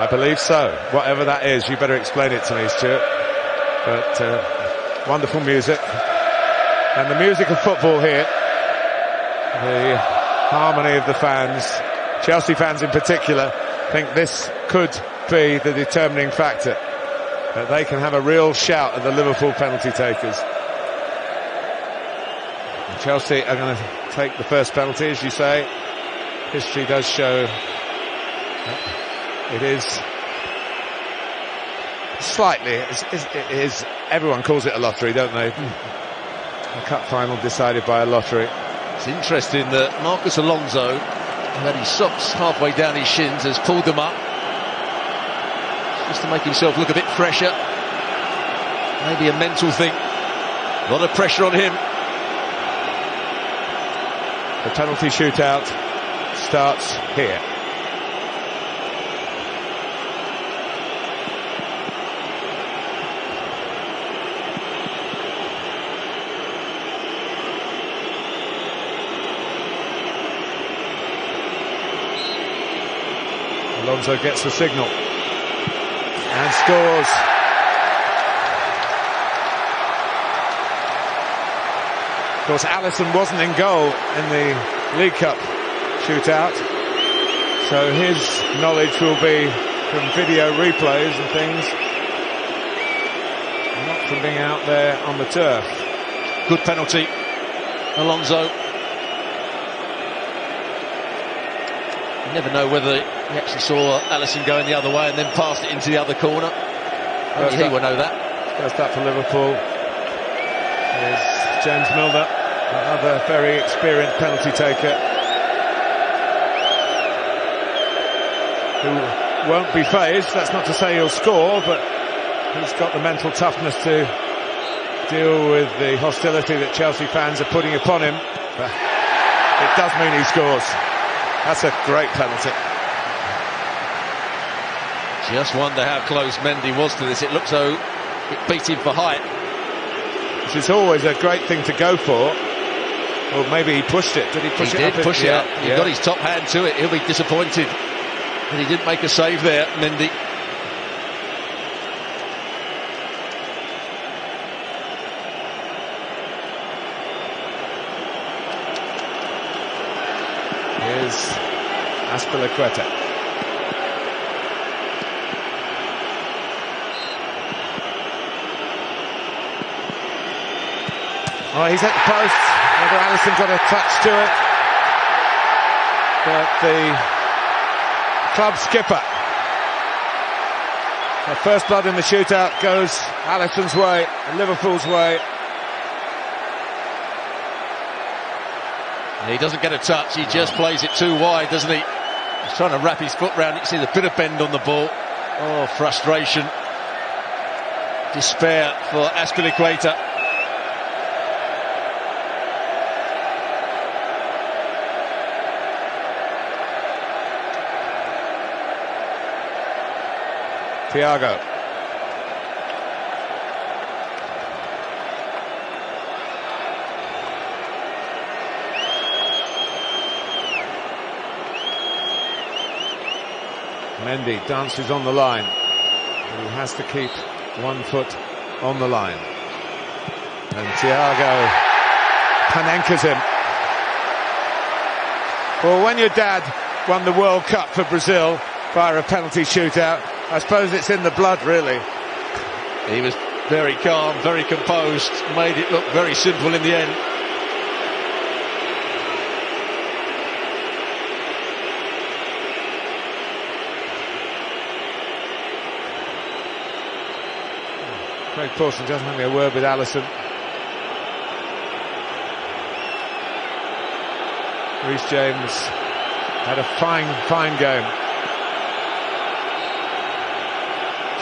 I believe so. Whatever that is, you better explain it to me, Stuart. But wonderful music. And the music of football here. The harmony of the fans. Chelsea fans in particular think this could be the determining factor. That they can have a real shout at the Liverpool penalty takers. And Chelsea are going to take the first penalty, as you say. History does show it is slightly, it is, everyone calls it a lottery, don't they? A cup final decided by a lottery. It's interesting that Marcus Alonso, who had his socks halfway down his shins, has pulled them up just to make himself look a bit fresher. Maybe a mental thing. A lot of pressure on him. The penalty shootout starts here. Alonso gets the signal and scores. Of course, Alisson wasn't in goal in the League Cup shootout, so his knowledge will be from video replays and things, not from being out there on the turf. Good penalty, Alonso. You never know whether he actually saw Alisson going the other way and then passed it into the other corner. Only he will know that. First up for Liverpool is James Milner, another very experienced penalty taker, who won't be phased. That's not to say he'll score, but he's got the mental toughness to deal with the hostility that Chelsea fans are putting upon him. But it does mean he scores. That's a great penalty. Just wonder how close Mendy was to this. It looked so it beat him for height. Which is always a great thing to go for. Or maybe he pushed it. Did he push it up? He did push it up. He got his top hand to it. He'll be disappointed that he didn't make a save there, Mendy. Here's Azpilicueta. Oh, he's at the post. Whether Alisson got a touch to it. But the club skipper. The first blood in the shootout goes Alisson's way, Liverpool's way. He doesn't get a touch, he just plays it too wide, doesn't he? He's trying to wrap his foot round it. You see the bit of bend on the ball. Oh, frustration. Despair for Azpilicueta. Thiago. Mendy dances on the line, but he has to keep 1 foot on the line. And Thiago Panenkas him. Well, when your dad won the World Cup for Brazil via a penalty shootout, I suppose it's in the blood, really. He was very calm, very composed, made it look very simple in the end. Craig Pawson just having a word with Alisson. Reece James had a fine game.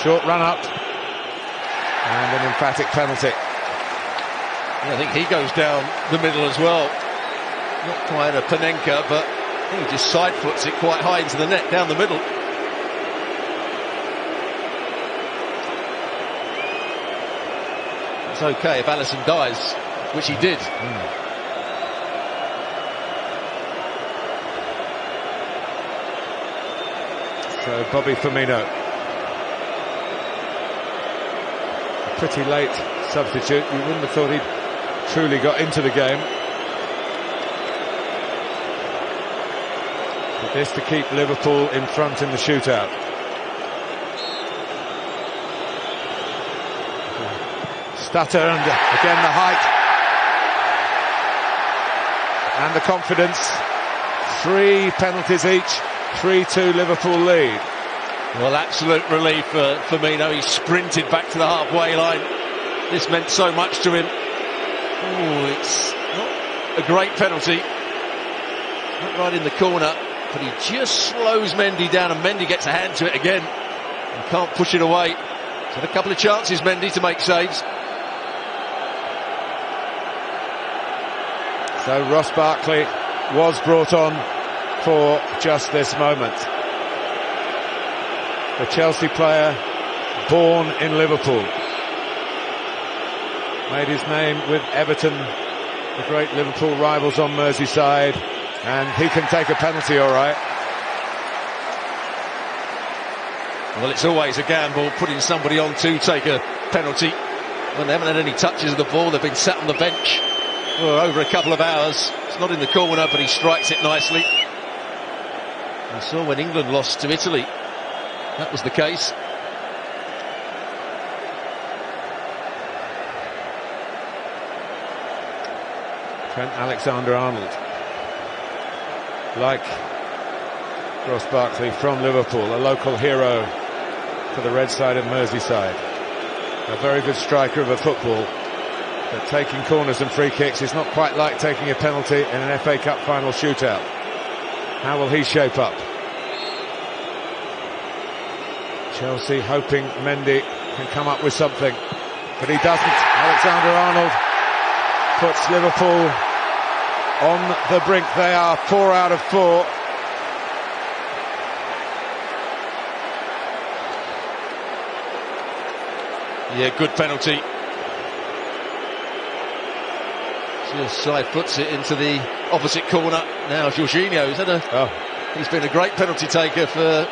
Short run up and an emphatic penalty. Yeah, I think he goes down the middle as well. Not quite a Panenka, but I think he just side foots it quite high into the net down the middle. It's okay if Alisson dies, which he did. So Bobby Firmino, a pretty late substitute. You wouldn't have thought he'd truly got into the game. But this to keep Liverpool in front in the shootout. Stutter, and again the height and the confidence. 3 penalties each, 3-2 Liverpool lead. Well, absolute relief for Firmino. He sprinted back to the halfway line. This meant so much to him. Oh, it's not a great penalty. Not right in the corner, but he just slows Mendy down, and Mendy gets a hand to it again and can't push it away. He's had a couple of chances, Mendy, to make saves. So Ross Barkley was brought on for just this moment. The Chelsea player, born in Liverpool, made his name with Everton, the great Liverpool rivals on Merseyside, and he can take a penalty all right. Well, it's always a gamble putting somebody on to take a penalty when they haven't had any touches of the ball. They've been sat on the bench for over a couple of hours. It's not in the corner, but he strikes it nicely. We saw when England lost to Italy, that was the case. Trent Alexander-Arnold, like Ross Barkley, from Liverpool, a local hero for the red side of Merseyside. A very good striker of a football, but taking corners and free kicks is not quite like taking a penalty in an FA Cup final shootout. How will he shape up? Chelsea hoping Mendy can come up with something, but he doesn't. Alexander-Arnold puts Liverpool on the brink. They are 4 out of 4. Yeah, good penalty. Just side puts it into the opposite corner. Now Jorginho's he's been a great penalty taker for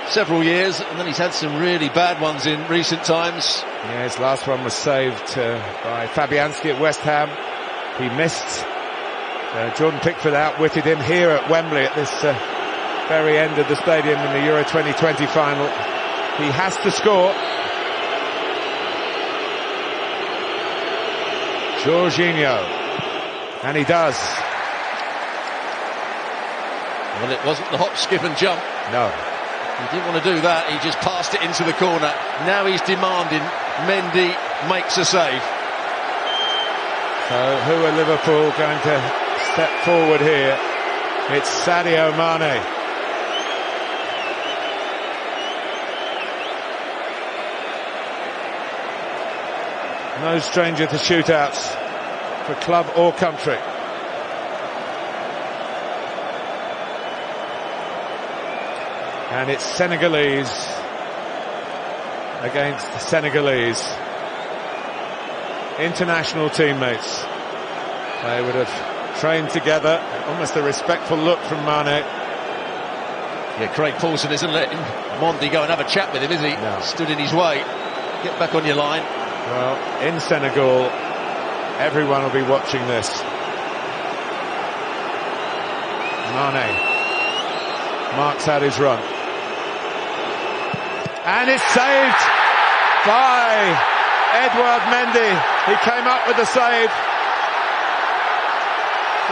several years, and then he's had some really bad ones in recent times. Yeah, his last one was saved by Fabianski at West Ham. He missed. Jordan Pickford outwitted him here at Wembley at this very end of the stadium in the Euro 2020 final. He has to score. Jorginho, and he does. Well, it wasn't the hop, skip and jump. No. He didn't want to do that. He just passed it into the corner. Now he's demanding Mendy makes a save. So who are Liverpool going to step forward here? It's Sadio Mane. No stranger to shootouts for club or country. And it's Senegalese against Senegalese. International teammates. They would have trained together. Almost a respectful look from Mane. Yeah, Craig Paulson isn't letting Mondi go and have a chat with him, is he? No. Stood in his way. Get back on your line. Well, in Senegal, everyone will be watching this. Mane marks out his run. And it's saved by Edouard Mendy. He came up with the save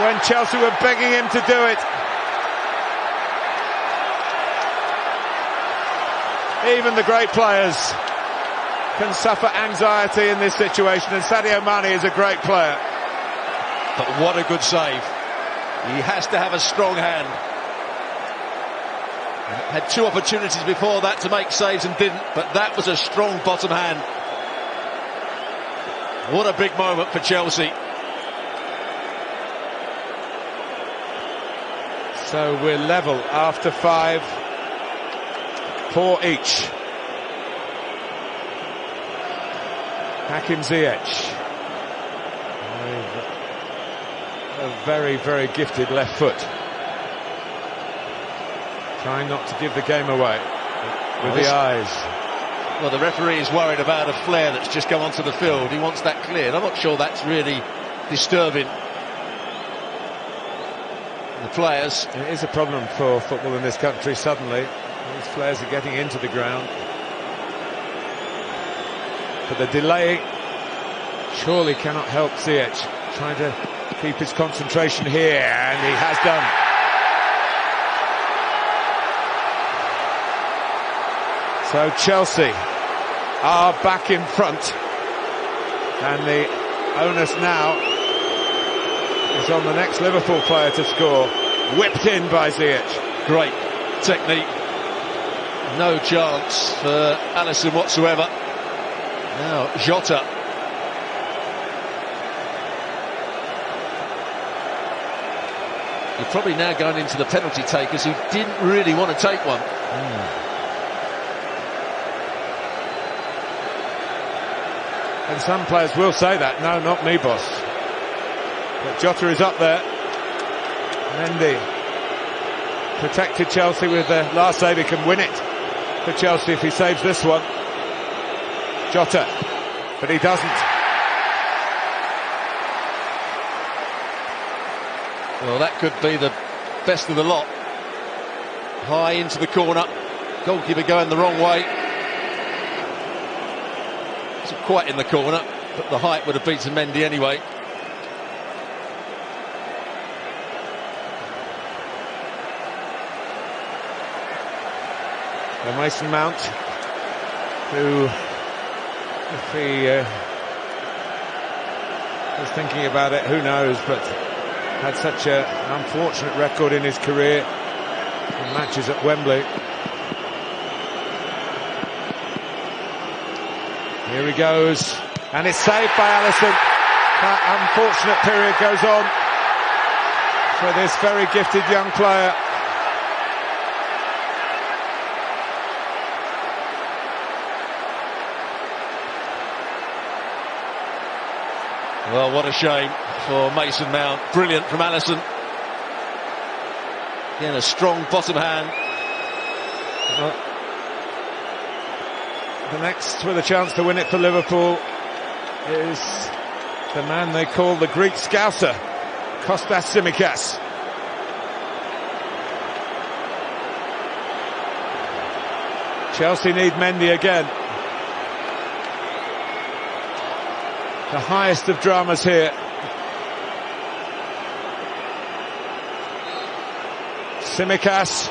when Chelsea were begging him to do it. Even the great players can suffer anxiety in this situation, and Sadio Mane is a great player. But what a good save. He has to have a strong hand. Had 2 opportunities before that to make saves and didn't, but that was a strong bottom hand. What a big moment for Chelsea. So we're level after 5, 4 each. Hakim Ziyech, a very, very gifted left foot, trying not to give the game away. with the eyes. Well, the referee is worried about a flare that's just come onto the field. He wants that cleared. I'm not sure that's really disturbing the players. It is a problem for football in this country suddenly. These flares are getting into the ground. But the delay surely cannot help Ziyech, trying to keep his concentration here, and he has done. So Chelsea are back in front, and the onus now is on the next Liverpool player to score. Whipped in by Ziyech. Great technique. No chance for Alisson whatsoever. Now Jota. You're probably now going into the penalty takers who didn't really want to take one. And some players will say that. No, not me, boss. But Jota is up there. Mendy protected Chelsea with the last save. He can win it for Chelsea if he saves this one. Jota, but he doesn't. Well, that could be the best of the lot. High into the corner. Goalkeeper going the wrong way. Wasn't quite in the corner, but the height would have beaten Mendy anyway. And Mason Mount, who, if he was thinking about it, who knows, but had such an unfortunate record in his career in matches at Wembley. Here he goes, and it's saved by Alisson. That unfortunate period goes on for this very gifted young player. Well, what a shame for Mason Mount. Brilliant from Alisson. Again, a strong bottom hand. Well, the next with a chance to win it for Liverpool is the man they call the Greek Scouser, Kostas Tsimikas. Chelsea need Mendy again. The highest of dramas here. Tsimikas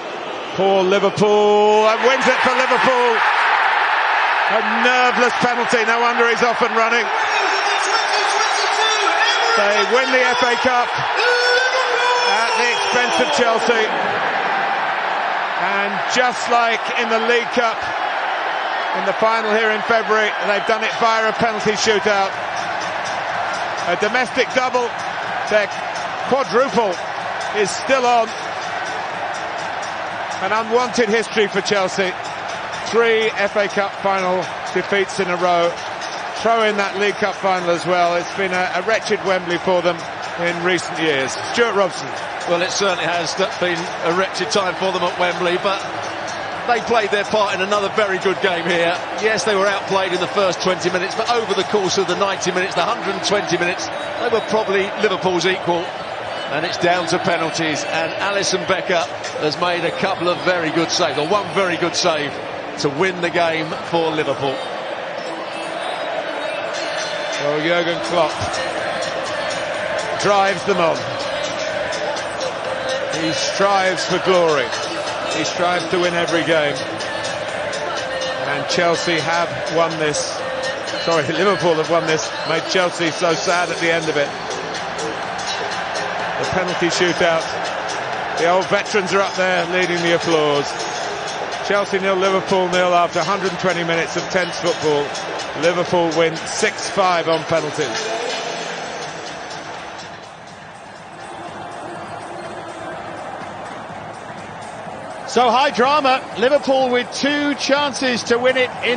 for Liverpool, and wins it for Liverpool. A nerveless penalty, no wonder he's off and running. They win the FA Cup at the expense of Chelsea. And just like in the League Cup, in the final here in February, they've done it via a penalty shootout. A domestic double, their quadruple is still on. An unwanted history for Chelsea. 3 FA Cup final defeats in a row. Throw in that League Cup final as well. It's been a wretched Wembley for them in recent years. Stuart Robson. Well, it certainly has been a wretched time for them at Wembley, but they played their part in another very good game here. Yes, they were outplayed in the first 20 minutes, but over the course of the 90 minutes, the 120 minutes, they were probably Liverpool's equal. And it's down to penalties, and Alisson Becker has made a couple of very good saves, or one very good save, to win the game for Liverpool. Well, Jurgen Klopp drives them on. He strives for glory. He strives to win every game. And Chelsea have won this. Sorry, Liverpool have won this. Made Chelsea so sad at the end of it. The penalty shootout. The old veterans are up there leading the applause. Chelsea 0, Liverpool 0 after 120 minutes of tense football. Liverpool win 6-5 on penalties. So high drama. Liverpool with 2 chances to win it in the